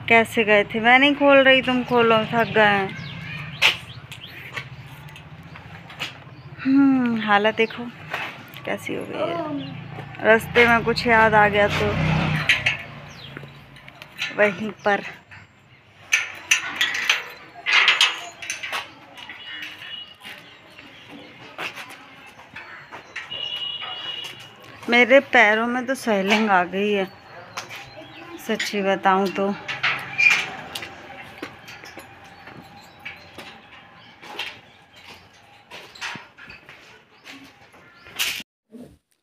कैसे गए थे? मैं नहीं खोल रही, तुम खोलो, थक गए। हालत देखो कैसी हो गई है। रास्ते में कुछ याद आ गया तो वहीं पर मेरे पैरों में तो स्वेलिंग आ गई है, सच्ची बताऊं तो।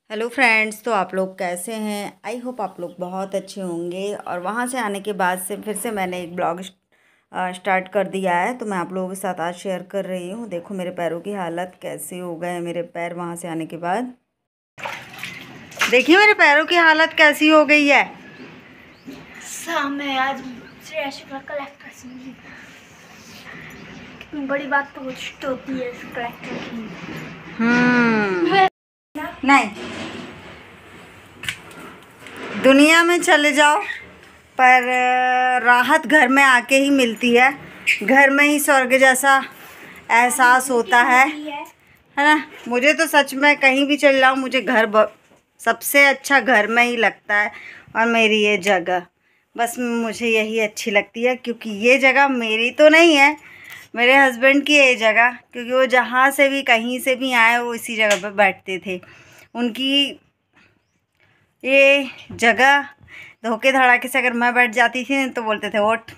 हेलो फ्रेंड्स, तो आप लोग कैसे हैं? आई होप आप लोग बहुत अच्छे होंगे। और वहाँ से आने के बाद से फिर से मैंने एक ब्लॉग स्टार्ट कर दिया है, तो मैं आप लोगों के साथ आज शेयर कर रही हूँ। देखो मेरे पैरों की हालत कैसे हो गए हैं, मेरे पैर वहाँ से आने के बाद। देखिए मेरे पैरों की हालत कैसी हो गई है। मैं आज कितनी बड़ी बात तो कुछ होती है इस कलेक्टर की। नहीं, दुनिया में चले जाओ पर राहत घर में आके ही मिलती है। घर में ही स्वर्ग जैसा एहसास होता है ना। मुझे तो सच में कहीं भी चल जाऊँ, मुझे घर सबसे अच्छा घर में ही लगता है। और मेरी ये जगह बस मुझे यही अच्छी लगती है, क्योंकि ये जगह मेरी तो नहीं है, मेरे हस्बैंड की ये जगह। क्योंकि वो जहाँ से भी कहीं से भी आए वो इसी जगह पर बैठते थे। उनकी ये जगह धोखे धड़ाके से अगर मैं बैठ जाती थी तो बोलते थे उठ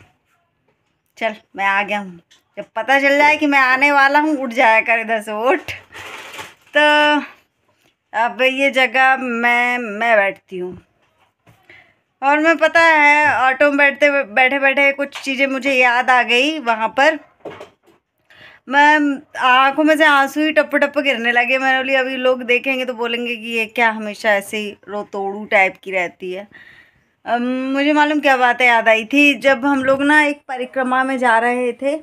चल मैं आ गया हूँ। जब पता चल जाए कि मैं आने वाला हूँ, उठ जाया कर इधर से उठ। तो अब ये जगह मैं बैठती हूँ। और मैं पता है ऑटो में बैठे बैठे कुछ चीज़ें मुझे याद आ गई। वहाँ पर मैं आँखों में से आंसू ही टप टप गिरने लगे। मैंने बोली अभी लोग देखेंगे तो बोलेंगे कि ये क्या हमेशा ऐसे ही रोतोड़ू टाइप की रहती है। मुझे मालूम क्या बातें याद आई थी। जब हम लोग ना एक परिक्रमा में जा रहे थे,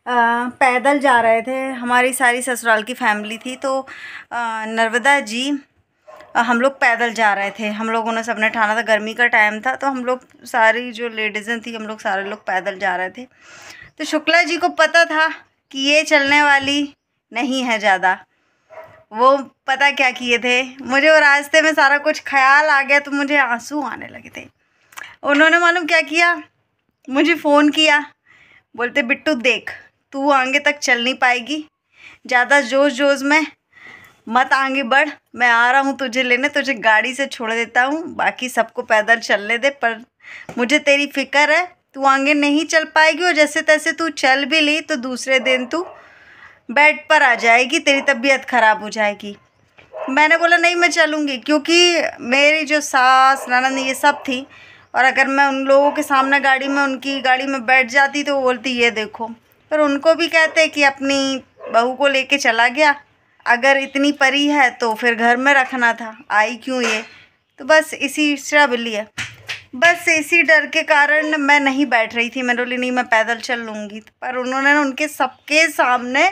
पैदल जा रहे थे, हमारी सारी ससुराल की फैमिली थी। तो नर्मदा जी हम लोग पैदल जा रहे थे। हम लोगों ने सबने ठाना था, गर्मी का टाइम था, तो हम लोग सारी जो लेडीज़ें थी हम लोग सारे लोग पैदल जा रहे थे। तो शुक्ला जी को पता था कि ये चलने वाली नहीं है ज़्यादा। वो पता क्या किए थे, मुझे वो रास्ते में सारा कुछ ख्याल आ गया तो मुझे आंसू आने लगे थे। उन्होंने मालूम क्या किया, मुझे फ़ोन किया, बोलते बिट्टू देख तू आगे तक चल नहीं पाएगी, ज़्यादा जोश जोश में मत आगे बढ़, मैं आ रहा हूँ तुझे लेने, तुझे गाड़ी से छोड़ देता हूँ, बाकी सबको पैदल चलने दे, पर मुझे तेरी फ़िक्र है, तू आगे नहीं चल पाएगी। और जैसे तैसे तू चल भी ली तो दूसरे दिन तू बेड पर आ जाएगी, तेरी तबीयत ख़राब हो जाएगी। मैंने बोला नहीं मैं चलूँगी, क्योंकि मेरी जो सास ननद ये सब थी, और अगर मैं उन लोगों के सामने गाड़ी में उनकी गाड़ी में बैठ जाती तो वो बोलती ये देखो। पर उनको भी कहते कि अपनी बहू को लेके चला गया, अगर इतनी परी है तो फिर घर में रखना था, आई क्यों ये। तो बस इसी बिल्ली है, बस इसी डर के कारण मैं नहीं बैठ रही थी। मैंने बोली नहीं मैं पैदल चल लूँगी। पर उन्होंने उनके सबके सामने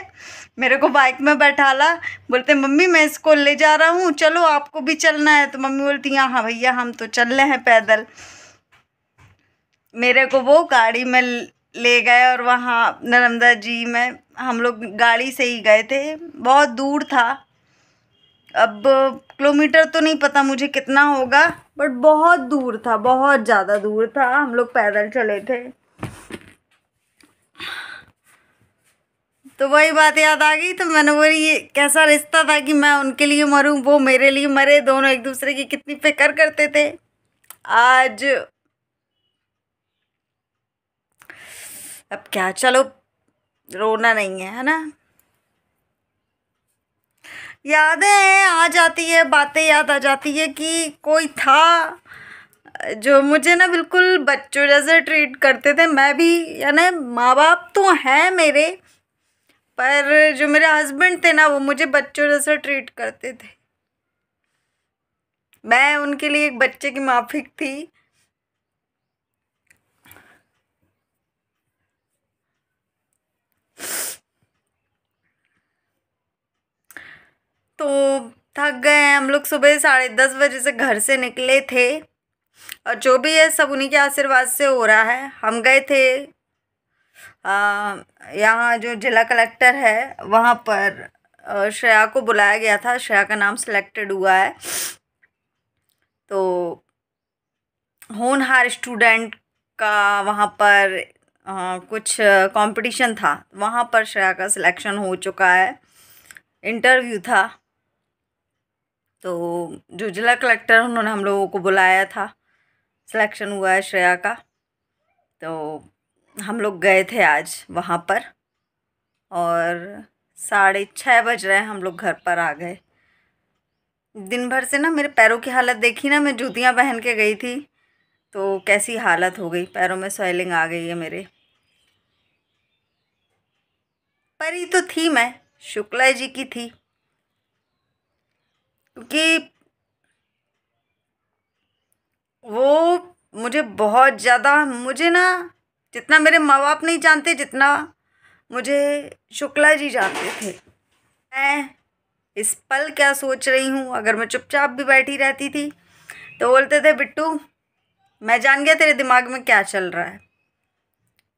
मेरे को बाइक में बैठाला, बोलते मम्मी मैं इसको ले जा रहा हूँ, चलो आपको भी चलना है। तो मम्मी बोलती हाँ भैया हम तो चल रहे हैं पैदल। मेरे को वो गाड़ी में ले गए और वहाँ नर्मदा जी में हम लोग गाड़ी से ही गए थे। बहुत दूर था, अब किलोमीटर तो नहीं पता मुझे कितना होगा, बट बहुत दूर था, बहुत ज़्यादा दूर था। हम लोग पैदल चले थे। तो वही बात याद आ गई, तो मैंने बोली ये कैसा रिश्ता था कि मैं उनके लिए मरूं, वो मेरे लिए मरे, दोनों एक दूसरे की कितनी फिक्र करते थे। आज अब क्या, चलो रोना नहीं है ना। यादें आ जाती है, बातें याद आ जाती है कि कोई था जो मुझे ना बिल्कुल बच्चों जैसे ट्रीट करते थे। मैं भी, यानी माँ बाप तो हैं मेरे, पर जो मेरे हस्बैंड थे ना वो मुझे बच्चों जैसे ट्रीट करते थे। मैं उनके लिए एक बच्चे की माफिक थी। तो थक गए हैं हम लोग। सुबह 10:30 बजे से घर से निकले थे और जो भी है सब उन्हीं के आशीर्वाद से हो रहा है। हम गए थे यहाँ जो जिला कलेक्टर है वहाँ पर श्रेया को बुलाया गया था। श्रेया का नाम सिलेक्टेड हुआ है। तो होनहार स्टूडेंट का वहाँ पर कुछ कंपटीशन था, वहाँ पर श्रेया का सिलेक्शन हो चुका है। इंटरव्यू था, तो जो जिला कलेक्टर उन्होंने हम लोगों को बुलाया था, सिलेक्शन हुआ है श्रेया का। तो हम लोग गए थे आज वहाँ पर और 6:30 बज रहे हैं, हम लोग घर पर आ गए। दिन भर से ना मेरे पैरों की हालत देखी ना, मैं जूतियाँ पहन के गई थी तो कैसी हालत हो गई, पैरों में स्वेलिंग आ गई है मेरे। परी तो थी मैं, शुक्ला जी की थी, क्योंकि वो मुझे बहुत ज़्यादा, मुझे ना जितना मेरे माँ बाप नहीं जानते जितना मुझे शुक्ला जी जानते थे। मैं इस पल क्या सोच रही हूँ, अगर मैं चुपचाप भी बैठी रहती थी तो बोलते थे बिट्टू मैं जान गया तेरे दिमाग में क्या चल रहा है।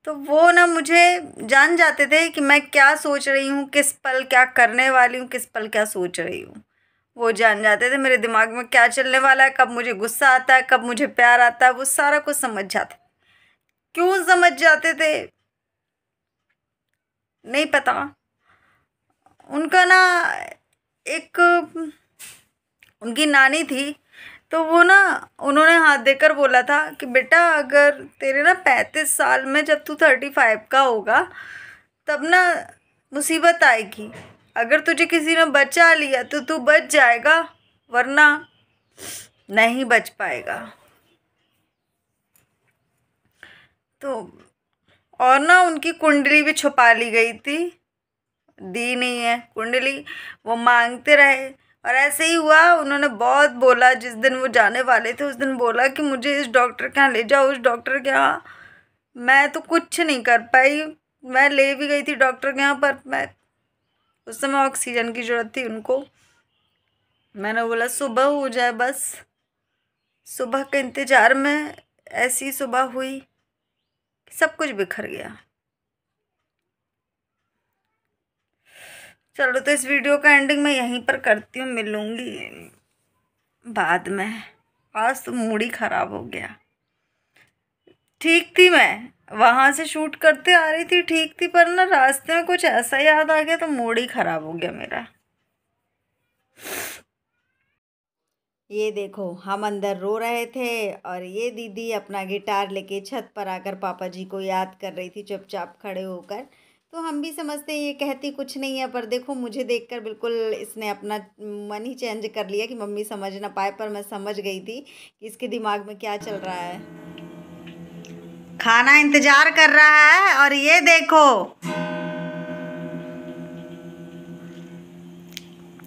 तो वो ना मुझे जान जाते थे कि मैं क्या सोच रही हूँ, किस पल क्या करने वाली हूँ, किस पल क्या सोच रही हूँ। वो जान जाते थे मेरे दिमाग में क्या चलने वाला है, कब मुझे गुस्सा आता है, कब मुझे प्यार आता है, वो सारा कुछ समझ जाते। क्यों समझ जाते थे नहीं पता। उनका ना एक उनकी नानी थी, तो वो ना उन्होंने हाथ देकर बोला था कि बेटा अगर तेरे ना 35 साल में जब तू 35 का होगा तब ना मुसीबत आएगी। अगर तुझे किसी ने बचा लिया तो तू बच जाएगा, वरना नहीं बच पाएगा। तो और ना उनकी कुंडली भी छुपा ली गई थी, दी नहीं है कुंडली, वो मांगते रहे। और ऐसे ही हुआ, उन्होंने बहुत बोला, जिस दिन वो जाने वाले थे उस दिन बोला कि मुझे इस डॉक्टर के यहाँ ले जाओ, उस डॉक्टर के यहाँ। मैं तो कुछ नहीं कर पाई, मैं ले भी गई थी डॉक्टर के यहाँ, पर मैं उस समय ऑक्सीजन की ज़रूरत थी उनको। मैंने बोला सुबह हो जाए बस। सुबह के इंतज़ार में ऐसी सुबह हुई कि सब कुछ बिखर गया। चलो तो इस वीडियो का एंडिंग मैं यहीं पर करती हूँ, मिलूँगी बाद में। आज तो मूड ही ख़राब हो गया। ठीक थी, मैं वहाँ से शूट करते आ रही थी, ठीक थी, पर ना रास्ते में कुछ ऐसा याद आ गया तो मूड ही ख़राब हो गया मेरा। ये देखो हम अंदर रो रहे थे और ये दीदी अपना गिटार लेके छत पर आकर पापा जी को याद कर रही थी चुपचाप खड़े होकर। तो हम भी समझते हैं ये कहती कुछ नहीं है, पर देखो मुझे देखकर बिल्कुल इसने अपना मन ही चेंज कर लिया कि मम्मी समझ ना पाए, पर मैं समझ गई थी कि इसके दिमाग में क्या चल रहा है। खाना इंतजार कर रहा है और ये देखो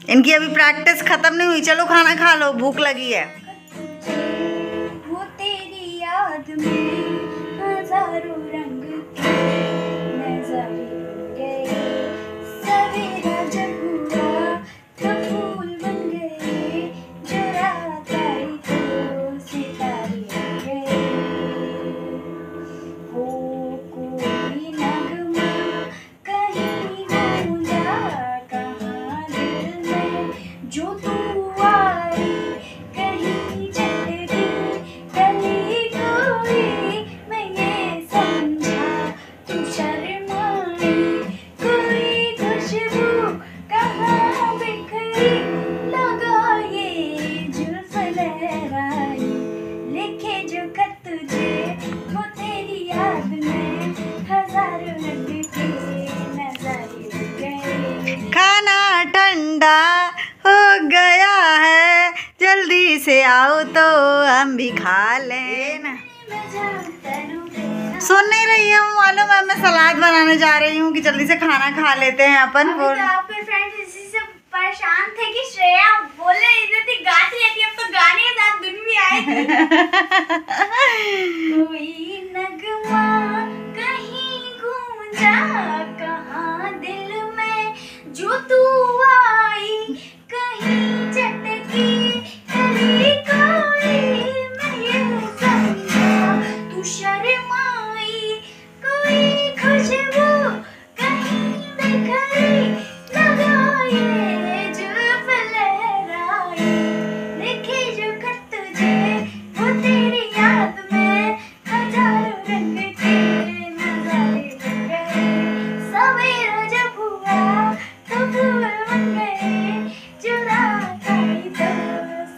इनकी अभी प्रैक्टिस खत्म नहीं हुई। चलो खाना खा लो, भूख लगी है। वो तेरी याद में हजारों रंग के नजारे गए, सवेरा जब हुआ तो फूल बन गए, जो रात आई तो सितारे गए। वो कोई नगमा कहीं गूंजा कहाँ दिल में, जो तू आई कहीं चटकी गली कोई, मैं ये समझा तू शर्माई, कोई खुशबू कहाँ बिखरी, लगा ये जुल्फ लहराई, लिखे जो खत तुझे वो तेरी याद में हजारों लड़के नजारे गए। खाना ठंडा हो गया है, जल्दी से आओ तो हम भी खा लें ना। सुन नहीं रही हूँ, मालूम है, मैं सलाद बनाने जा रही हूँ कि जल्दी से खाना खा लेते हैं अपन। अभी तो आपके फ्रेंड्स इसी से परेशान थे कि श्रेया बोले इधर थी गाती रहती, अब तो गाने के साथ धुन भी आएगी। कोई नगमा कहीं गूंजा कहाँ दिल में, जो तू आई कहीं चटकी गली कोई, मैं ये शर्माई, कोई खुशबू कहीं बिखरी लगाए, जुल्फ लहराए, लिखे जो खत तुझे वो तेरी याद में, हजारों रंग के नजारे बन गए, सवेरा जब हुआ तो फूल बन गए, जुदा कई तो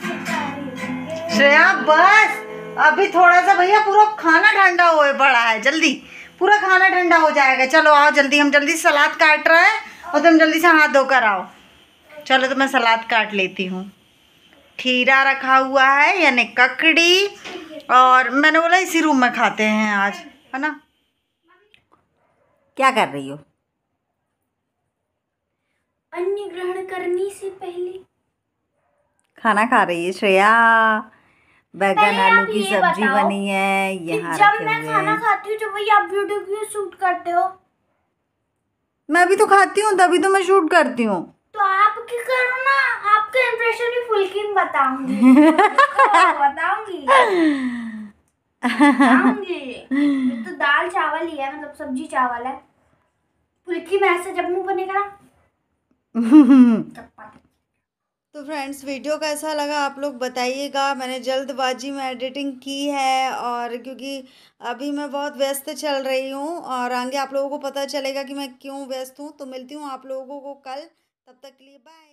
सितारे बन गए। श्रेया बस, अभी थोड़ा सा भैया पूरा खाना ठंडा हुए पड़ा है, जल्दी पूरा खाना ठंडा हो जाएगा। चलो आओ जल्दी, हम जल्दी सलाद काट रहे हैं और तुम जल्दी से हाथ धोकर आओ। चलो तो मैं सलाद काट लेती हूँ। खीरा रखा हुआ है यानी ककड़ी, और मैंने बोला इसी रूम में खाते हैं आज, है ना। क्या कर रही हो? अन्न ग्रहण करने से पहले खाना खा रही है श्रेया। बैगन पहले आलू आप की ये सब्जी बताओ बनी है, कि यहाँ जब रखे मैं हुए खाना हैं। खाती हूँ तो वही आप वीडियो क्यों शूट करते हो? मैं भी तो खाती हूँ तभी तो मैं शूट करती हूँ। तो आप क्या करो ना, आपका इंप्रेशन भी फुल की बताऊंगी। बताऊंगी ये तो दाल चावल ही है, मतलब सब्जी चावल है। फुल्की में ऐसे जब मुंह बनेगा ना तब पता। तो फ्रेंड्स वीडियो कैसा लगा आप लोग बताइएगा। मैंने जल्दबाजी में एडिटिंग की है, और क्योंकि अभी मैं बहुत व्यस्त चल रही हूँ, और आगे आप लोगों को पता चलेगा कि मैं क्यों व्यस्त हूँ। तो मिलती हूँ आप लोगों को कल, तब तक के लिए बाय।